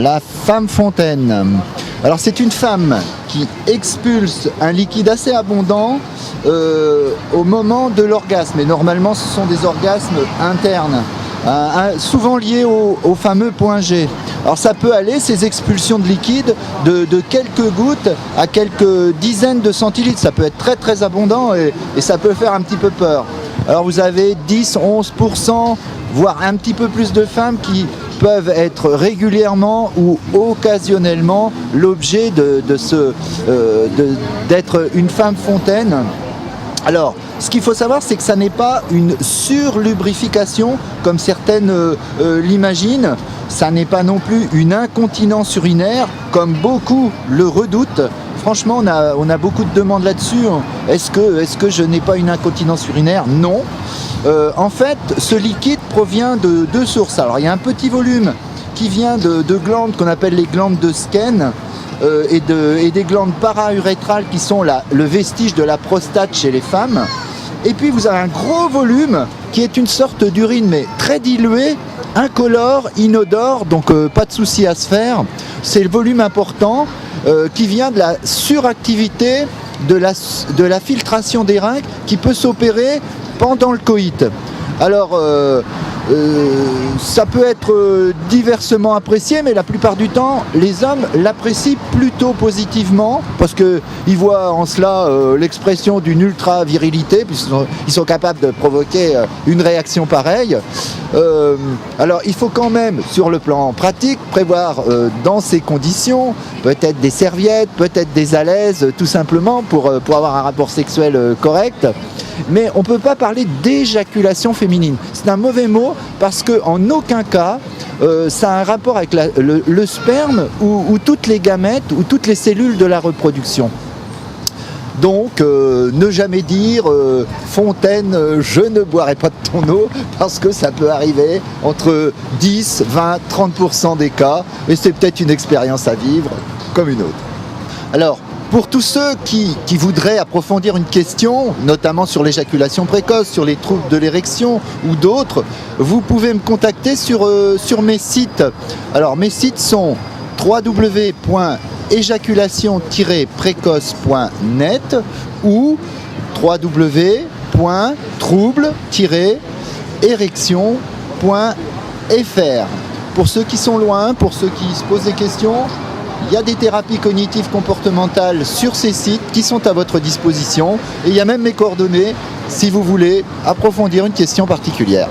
La femme fontaine. Alors c'est une femme qui expulse un liquide assez abondant au moment de l'orgasme. Et normalement ce sont des orgasmes internes, souvent liés au fameux point G. Alors ça peut aller, ces expulsions de liquide, de quelques gouttes à quelques dizaines de centilitres. Ça peut être très très abondant et ça peut faire un petit peu peur. Alors vous avez 10-11%, voire un petit peu plus de femmes qui peuvent être régulièrement ou occasionnellement l'objet d'être une femme fontaine. Alors, ce qu'il faut savoir, c'est que ça n'est pas une surlubrification comme certaines l'imaginent. Ça n'est pas non plus une incontinence urinaire comme beaucoup le redoutent. Franchement, on a beaucoup de demandes là-dessus. Est-ce que je n'ai pas une incontinence urinaire? Non. En fait, ce liquide provient de deux sources. Alors, il y a un petit volume qui vient de glandes qu'on appelle les glandes de Skene et des glandes paraurétrales qui sont le vestige de la prostate chez les femmes. Et puis, vous avez un gros volume qui est une sorte d'urine, mais très diluée, incolore, inodore, donc pas de souci à se faire. C'est le volume important qui vient de la suractivité de la filtration des reins qui peut s'opérer pendant le coït. Alors, ça peut être diversement apprécié, mais la plupart du temps, les hommes l'apprécient plutôt positivement parce qu'ils voient en cela l'expression d'une ultra-virilité, puisqu'ils sont capables de provoquer une réaction pareille. Alors, il faut quand même, sur le plan pratique, prévoir dans ces conditions, peut-être des serviettes, peut-être des alaises, tout simplement, pour avoir un rapport sexuel correct. Mais on ne peut pas parler d'éjaculation féminine. C'est un mauvais mot parce qu'en aucun cas, ça a un rapport avec le sperme ou toutes les gamètes ou toutes les cellules de la reproduction. Donc, ne jamais dire Fontaine, je ne boirai pas de ton eau, parce que ça peut arriver entre 10, 20, 30% des cas, et c'est peut-être une expérience à vivre comme une autre. Alors, pour tous ceux qui voudraient approfondir une question, notamment sur l'éjaculation précoce, sur les troubles de l'érection ou d'autres, vous pouvez me contacter sur mes sites. Alors, mes sites sont www.éjaculation-précoce.net ou www.trouble-érection.fr. Pour ceux qui sont loin, pour ceux qui se posent des questions, il y a des thérapies cognitives comportementales sur ces sites qui sont à votre disposition. Et il y a même mes coordonnées si vous voulez approfondir une question particulière.